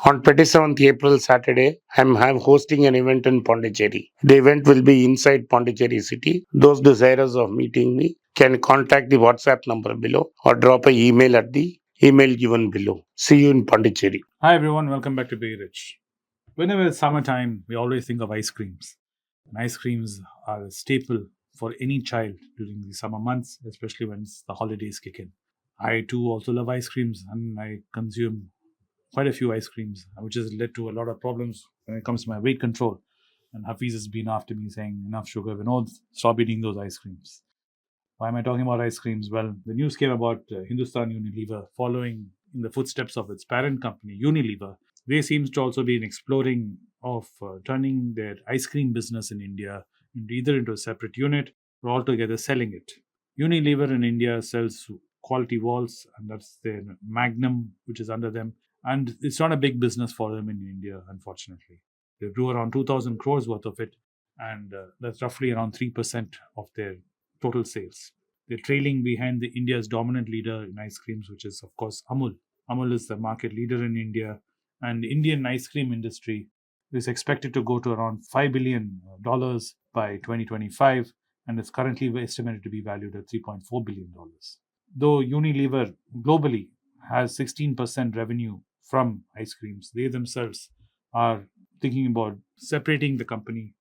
On 27th April, Saturday, I'm hosting an event in Pondicherry. The event will be inside Pondicherry city. Those desirous of meeting me can contact the WhatsApp number below or drop an email at the email given below. See you in Pondicherry. Hi everyone, welcome back to Be Rich. Whenever it's summertime, we always think of ice creams. And ice creams are a staple for any child during the summer months, especially when the holidays kick in. I too also love ice creams and I consume quite a few ice creams, which has led to a lot of problems when it comes to my weight control. And Hafiz has been after me saying, enough sugar, Vinod, stop eating those ice creams. Why am I talking about ice creams? Well, the news came about Hindustan Unilever following in the footsteps of its parent company, Unilever. They seem to also be exploring of turning their ice cream business in India either into a separate unit or altogether selling it. Unilever in India sells quality walls, and that's their Magnum, which is under them. And it's not a big business for them in India, unfortunately. They do around 2,000 crores worth of it, and that's roughly around 3% of their total sales. They're trailing behind the India's dominant leader in ice creams, which is of course Amul. Amul is the market leader in India, and the Indian ice cream industry is expected to go to around $5 billion by 2025, and it's currently estimated to be valued at $3.4 billion. Though Unilever globally has 16% revenue from ice creams, they themselves are thinking about separating the company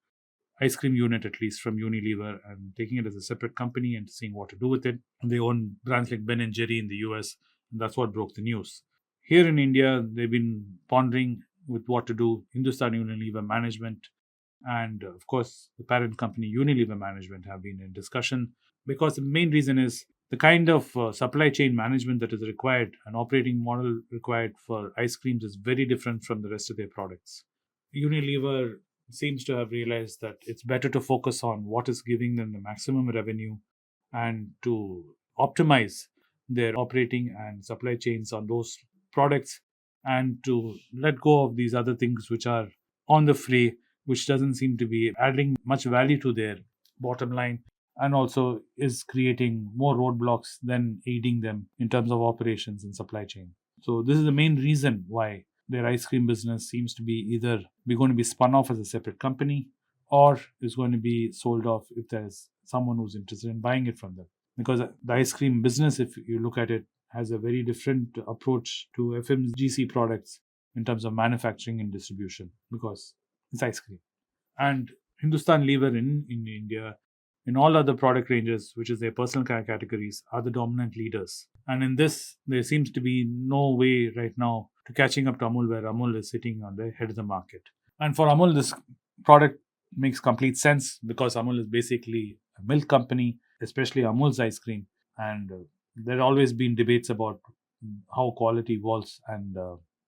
ice cream unit at least from Unilever and taking it as a separate company and seeing what to do with it. They own brands like Ben and Jerry in the US, and that's what broke the news. Here in India, they've been pondering with what to do. Hindustan Unilever management and, of course, the parent company Unilever management have been in discussion because the main reason is the kind of supply chain management that is required, an operating model required for ice creams is very different from the rest of their products. Unilever seems to have realized that it's better to focus on what is giving them the maximum revenue and to optimize their operating and supply chains on those products and to let go of these other things which are on the fray, which doesn't seem to be adding much value to their bottom line and also is creating more roadblocks than aiding them in terms of operations and supply chain. So this is the main reason why their ice cream business seems to be either be going to be spun off as a separate company or is going to be sold off if there's someone who's interested in buying it from them. Because the ice cream business, if you look at it, has a very different approach to FMCG products in terms of manufacturing and distribution because it's ice cream. And Hindustan Lever in India, in all other product ranges, which is their personal care categories, are the dominant leaders. And in this, there seems to be no way right now to catching up to Amul, where Amul is sitting on the head of the market. And for Amul, this product makes complete sense because Amul is basically a milk company, especially Amul's ice cream. And there have always been debates about how quality walls and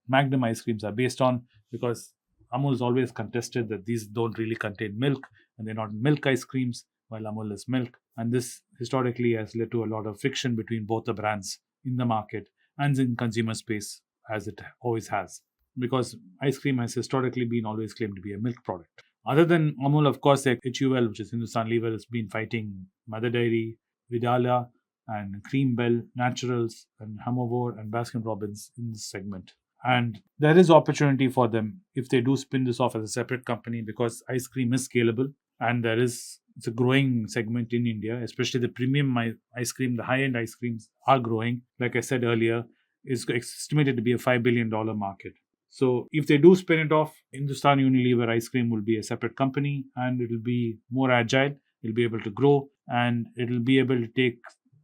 Magnum ice creams are based on because Amul's always contested that these don't really contain milk and they're not milk ice creams, while Amul is milk. And this historically has led to a lot of friction between both the brands in the market and in consumer space, as it always has. Because ice cream has historically been always claimed to be a milk product. Other than Amul, of course, like HUL, which is Hindustan Lever, has been fighting Mother Dairy, Vidala, and Cream Bell, Naturals, and Hamovore, and Baskin Robbins in this segment. And there is opportunity for them if they do spin this off as a separate company because ice cream is scalable and it's a growing segment in India, especially the premium ice cream, the high end ice creams are growing. Like I said earlier, is estimated to be a $5 billion market. So if they do spin it off, Hindustan Unilever ice cream will be a separate company and it will be more agile. It'll be able to grow and it'll be able to take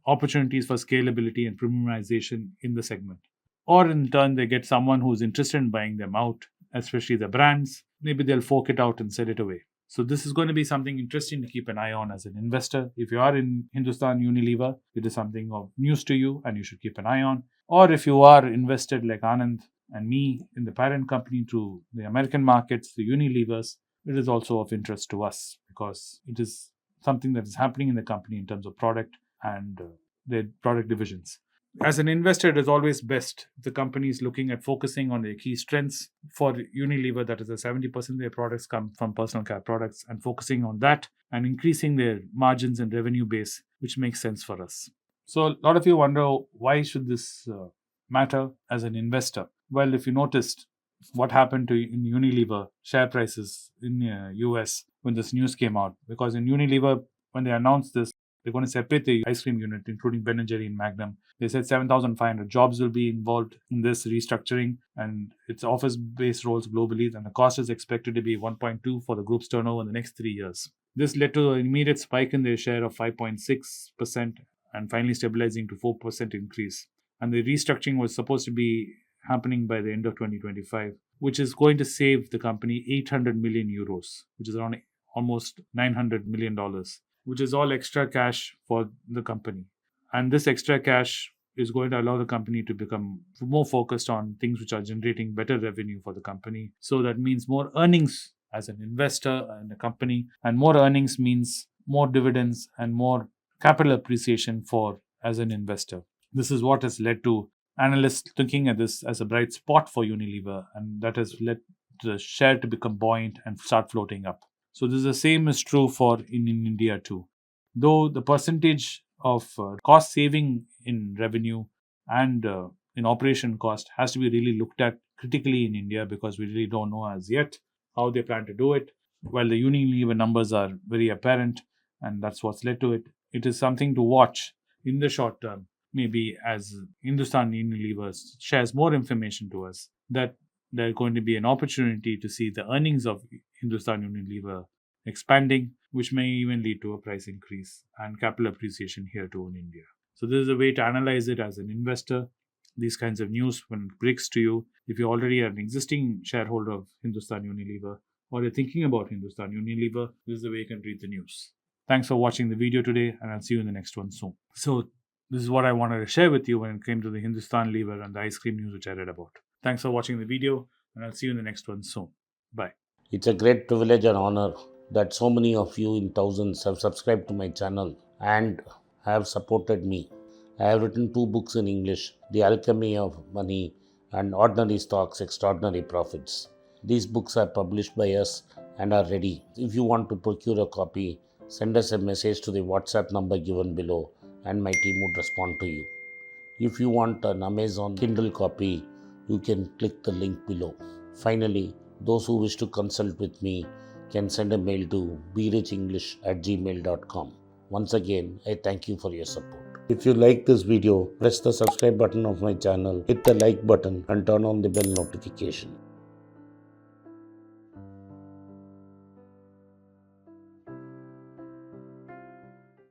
opportunities for scalability and premiumization in the segment. Or in turn, they get someone who's interested in buying them out, especially the brands. Maybe they'll fork it out and sell it away. So this is going to be something interesting to keep an eye on as an investor. If you are in Hindustan Unilever, it is something of news to you and you should keep an eye on. Or if you are invested like Anand and me in the parent company to the American markets, the Unilevers, it is also of interest to us because it is something that is happening in the company in terms of product and their product divisions. As an investor, it is always best if the company is looking at focusing on their key strengths. For Unilever, that is, 70% of their products come from personal care products, and focusing on that and increasing their margins and revenue base, which makes sense for us. So, a lot of you wonder why should this matter as an investor? Well, if you noticed, what happened to in Unilever share prices in US when this news came out. Because in Unilever, when they announced this, they're going to separate the ice cream unit, including Ben& Jerry and Magnum. They said 7,500 jobs will be involved in this restructuring, and it's office-based roles globally, and the cost is expected to be 1.2 for the group's turnover in the next 3 years. This led to an immediate spike in their share of 5.6% and finally stabilizing to 4% increase. And the restructuring was supposed to be happening by the end of 2025, which is going to save the company 800 million euros, which is around almost $900 million, which is all extra cash for the company. And this extra cash is going to allow the company to become more focused on things which are generating better revenue for the company. So that means more earnings as an investor in a company, and more earnings means more dividends and more capital appreciation for as an investor. This is what has led to analysts looking at this as a bright spot for Unilever, and that has led the share to become buoyant and start floating up. So this is the same is true for in India too. Though the percentage of cost saving in revenue and in operation cost has to be really looked at critically in India, because we really don't know as yet how they plan to do it. While the Unilever numbers are very apparent, and that's what's led to it, it is something to watch in the short term. Maybe as Hindustan Unilever shares more information to us, that there's going to be an opportunity to see the earnings of Hindustan Unilever expanding, which may even lead to a price increase and capital appreciation here too in India. So this is a way to analyze it as an investor. These kinds of news, when it breaks to you, if you already are an existing shareholder of Hindustan Unilever, or you're thinking about Hindustan Unilever, this is the way you can read the news. Thanks for watching the video today, and I'll see you in the next one soon. So this is what I wanted to share with you when it came to the Hindustan Lever and the ice cream news which I read about. Thanks for watching the video, and I'll see you in the next one soon. Bye. It's a great privilege and honor that so many of you in thousands have subscribed to my channel and have supported me. I have written 2 books in English, The Alchemy of Money and Ordinary Stocks, Extraordinary Profits. These books are published by us and are ready. If you want to procure a copy, send us a message to the WhatsApp number given below and my team would respond to you. If you want an Amazon Kindle copy, you can click the link below. Finally, those who wish to consult with me can send a mail to berichenglish@gmail.com. Once again, I thank you for your support. If you like this video, press the subscribe button of my channel, hit the like button and turn on the bell notification.